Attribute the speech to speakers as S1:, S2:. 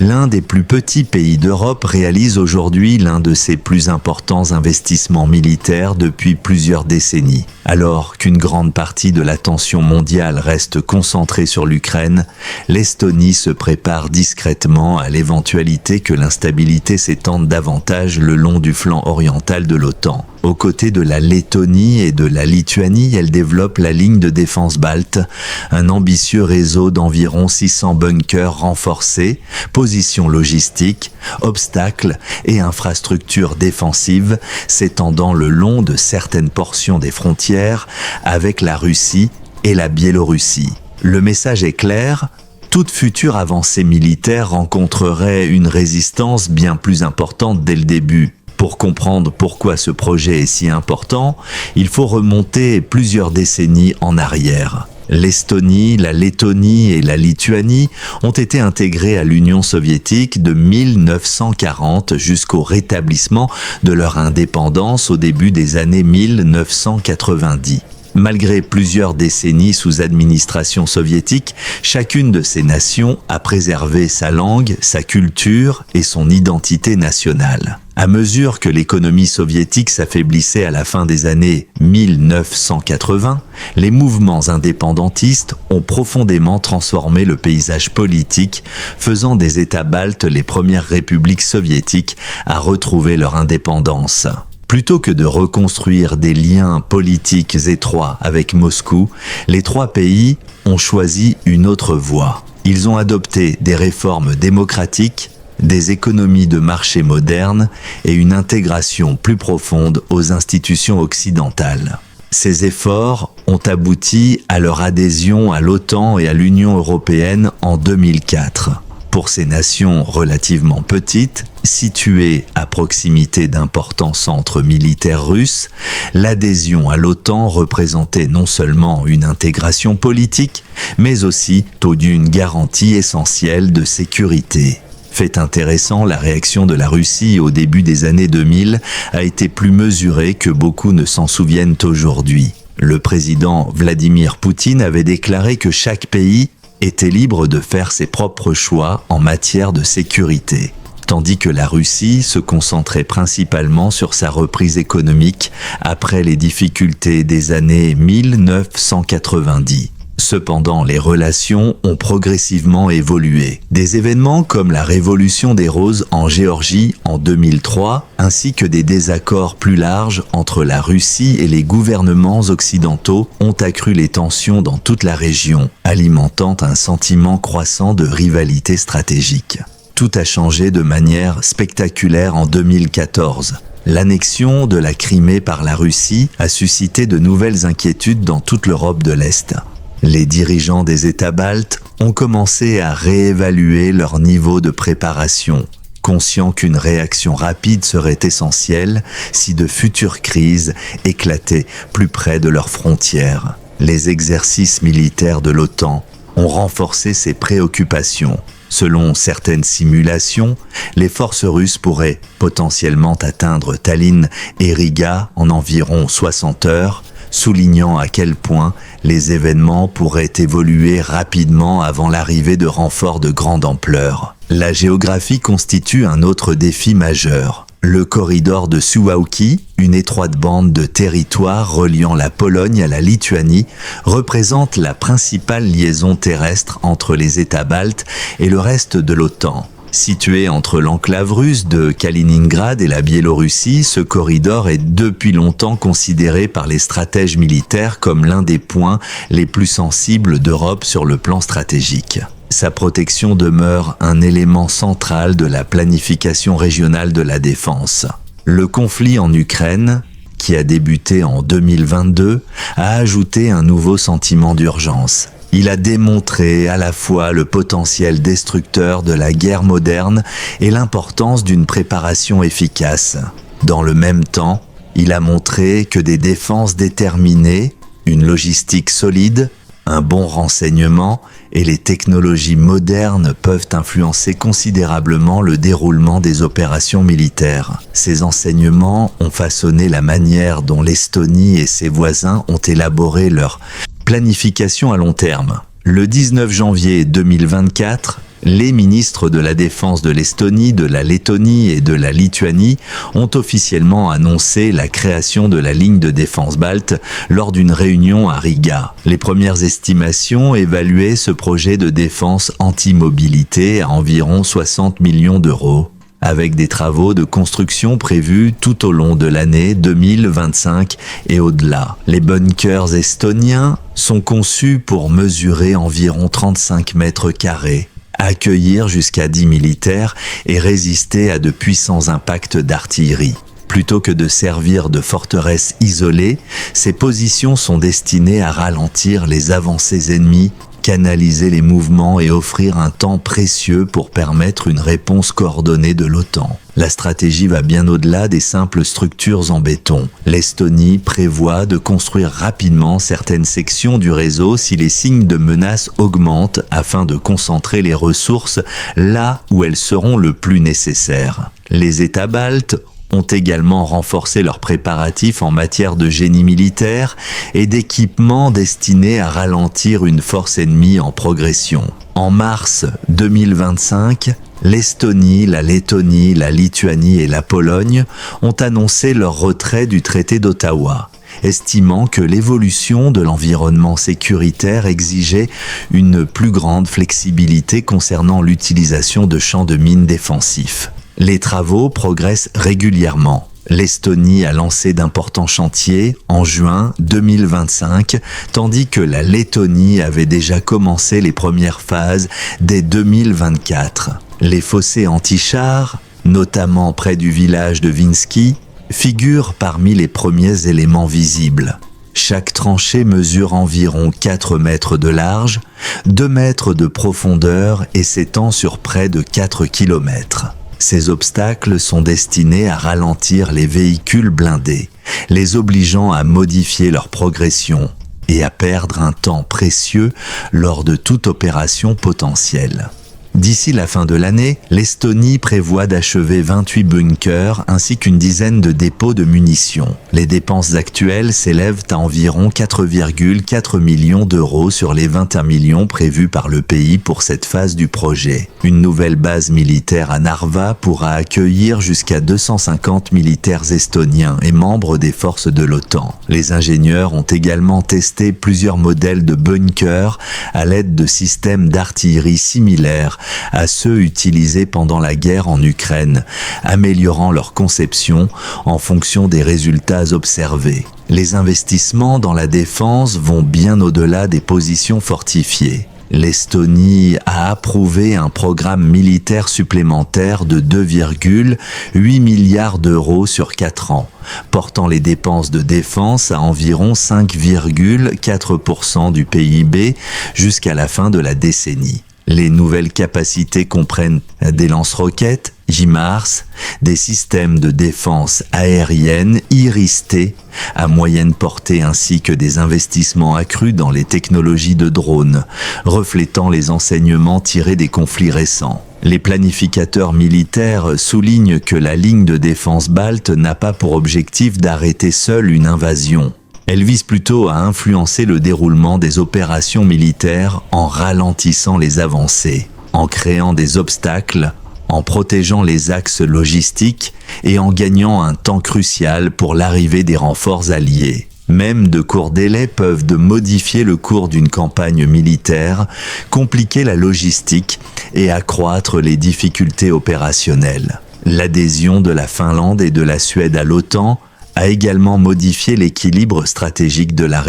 S1: L'un des plus petits pays d'Europe réalise aujourd'hui l'un de ses plus importants investissements militaires depuis plusieurs décennies. Alors qu'une grande partie de l'attention mondiale reste concentrée sur l'Ukraine, l'Estonie se prépare discrètement à l'éventualité que l'instabilité s'étende davantage le long du flanc oriental de l'OTAN. Aux côtés de la Lettonie et de la Lituanie, elle développe la ligne de défense balte, un ambitieux réseau d'environ 600 bunkers renforcés, positions logistiques, obstacles et infrastructures défensives s'étendant le long de certaines portions des frontières avec la Russie et la Biélorussie. Le message est clair. Toute future avancée militaire rencontrerait une résistance bien plus importante dès le début. Pour comprendre pourquoi ce projet est si important, il faut remonter plusieurs décennies en arrière. L'Estonie, la Lettonie et la Lituanie ont été intégrées à l'Union soviétique de 1940 jusqu'au rétablissement de leur indépendance au début des années 1990. Malgré plusieurs décennies sous administration soviétique, chacune de ces nations a préservé sa langue, sa culture et son identité nationale. À mesure que l'économie soviétique s'affaiblissait à la fin des années 1980, les mouvements indépendantistes ont profondément transformé le paysage politique, faisant des États baltes les premières républiques soviétiques à retrouver leur indépendance. Plutôt que de reconstruire des liens politiques étroits avec Moscou, les trois pays ont choisi une autre voie. Ils ont adopté des réformes démocratiques, des économies de marché modernes et une intégration plus profonde aux institutions occidentales. Ces efforts ont abouti à leur adhésion à l'OTAN et à l'Union européenne en 2004. Pour ces nations relativement petites, situées à proximité d'importants centres militaires russes, l'adhésion à l'OTAN représentait non seulement une intégration politique, mais aussi une garantie essentielle de sécurité. Fait intéressant, la réaction de la Russie au début des années 2000 a été plus mesurée que beaucoup ne s'en souviennent aujourd'hui. Le président Vladimir Poutine avait déclaré que chaque pays était libre de faire ses propres choix en matière de sécurité, tandis que la Russie se concentrait principalement sur sa reprise économique après les difficultés des années 1990. Cependant, les relations ont progressivement évolué. Des événements comme la Révolution des Roses en Géorgie en 2003, ainsi que des désaccords plus larges entre la Russie et les gouvernements occidentaux ont accru les tensions dans toute la région, alimentant un sentiment croissant de rivalité stratégique. Tout a changé de manière spectaculaire en 2014. L'annexion de la Crimée par la Russie a suscité de nouvelles inquiétudes dans toute l'Europe de l'Est. Les dirigeants des États baltes ont commencé à réévaluer leur niveau de préparation, conscients qu'une réaction rapide serait essentielle si de futures crises éclataient plus près de leurs frontières. Les exercices militaires de l'OTAN ont renforcé ces préoccupations. Selon certaines simulations, les forces russes pourraient potentiellement atteindre Tallinn et Riga en environ 60 heures, soulignant à quel point les événements pourraient évoluer rapidement avant l'arrivée de renforts de grande ampleur. La géographie constitue un autre défi majeur. Le corridor de Suwałki, une étroite bande de territoire reliant la Pologne à la Lituanie, représente la principale liaison terrestre entre les États baltes et le reste de l'OTAN. Situé entre l'enclave russe de Kaliningrad et la Biélorussie, ce corridor est depuis longtemps considéré par les stratèges militaires comme l'un des points les plus sensibles d'Europe sur le plan stratégique. Sa protection demeure un élément central de la planification régionale de la défense. Le conflit en Ukraine, qui a débuté en 2022, a ajouté un nouveau sentiment d'urgence. Il a démontré à la fois le potentiel destructeur de la guerre moderne et l'importance d'une préparation efficace. Dans le même temps, il a montré que des défenses déterminées, une logistique solide, un bon renseignement et les technologies modernes peuvent influencer considérablement le déroulement des opérations militaires. Ces enseignements ont façonné la manière dont l'Estonie et ses voisins ont élaboré leur planification à long terme. Le 19 janvier 2024, Les ministres de la Défense de l'Estonie, de la Lettonie et de la Lituanie ont officiellement annoncé la création de la ligne de défense balte lors d'une réunion à Riga. Les premières estimations évaluaient ce projet de défense anti-mobilité à environ 60 millions d'euros, avec des travaux de construction prévus tout au long de l'année 2025 et au-delà. Les bunkers estoniens sont conçus pour mesurer environ 35 mètres carrés, accueillir jusqu'à 10 militaires et résister à de puissants impacts d'artillerie. Plutôt que de servir de forteresse isolée, ces positions sont destinées à ralentir les avancées ennemies, canaliser les mouvements et offrir un temps précieux pour permettre une réponse coordonnée de l'OTAN. La stratégie va bien au-delà des simples structures en béton. L'Estonie prévoit de construire rapidement certaines sections du réseau si les signes de menace augmentent afin de concentrer les ressources là où elles seront le plus nécessaires. Les États baltes ont également renforcé leurs préparatifs en matière de génie militaire et d'équipements destinés à ralentir une force ennemie en progression. En mars 2025, l'Estonie, la Lettonie, la Lituanie et la Pologne ont annoncé leur retrait du traité d'Ottawa, estimant que l'évolution de l'environnement sécuritaire exigeait une plus grande flexibilité concernant l'utilisation de champs de mines défensifs. Les travaux progressent régulièrement. L'Estonie a lancé d'importants chantiers en juin 2025, tandis que la Lettonie avait déjà commencé les premières phases dès 2024. Les fossés anti-chars, notamment près du village de Vinski, figurent parmi les premiers éléments visibles. Chaque tranchée mesure environ 4 mètres de large, 2 mètres de profondeur et s'étend sur près de 4 kilomètres. Ces obstacles sont destinés à ralentir les véhicules blindés, les obligeant à modifier leur progression et à perdre un temps précieux lors de toute opération potentielle. D'ici la fin de l'année, l'Estonie prévoit d'achever 28 bunkers ainsi qu'une dizaine de dépôts de munitions. Les dépenses actuelles s'élèvent à environ 4,4 millions d'euros sur les 21 millions prévus par le pays pour cette phase du projet. Une nouvelle base militaire à Narva pourra accueillir jusqu'à 250 militaires estoniens et membres des forces de l'OTAN. Les ingénieurs ont également testé plusieurs modèles de bunkers à l'aide de systèmes d'artillerie similaires à ceux utilisés pendant la guerre en Ukraine, améliorant leur conception en fonction des résultats observés. Les investissements dans la défense vont bien au-delà des positions fortifiées. L'Estonie a approuvé un programme militaire supplémentaire de 2,8 milliards d'euros sur 4 ans, portant les dépenses de défense à environ 5,4% du PIB jusqu'à la fin de la décennie. Les nouvelles capacités comprennent des lance-roquettes, HIMARS, des systèmes de défense aérienne IRIS-T à moyenne portée ainsi que des investissements accrus dans les technologies de drones, reflétant les enseignements tirés des conflits récents. Les planificateurs militaires soulignent que la ligne de défense balte n'a pas pour objectif d'arrêter seule une invasion. Elle vise plutôt à influencer le déroulement des opérations militaires en ralentissant les avancées, en créant des obstacles, en protégeant les axes logistiques et en gagnant un temps crucial pour l'arrivée des renforts alliés. Même de courts délais peuvent modifier le cours d'une campagne militaire, compliquer la logistique et accroître les difficultés opérationnelles. L'adhésion de la Finlande et de la Suède à l'OTAN a également modifié l'équilibre stratégique de la région.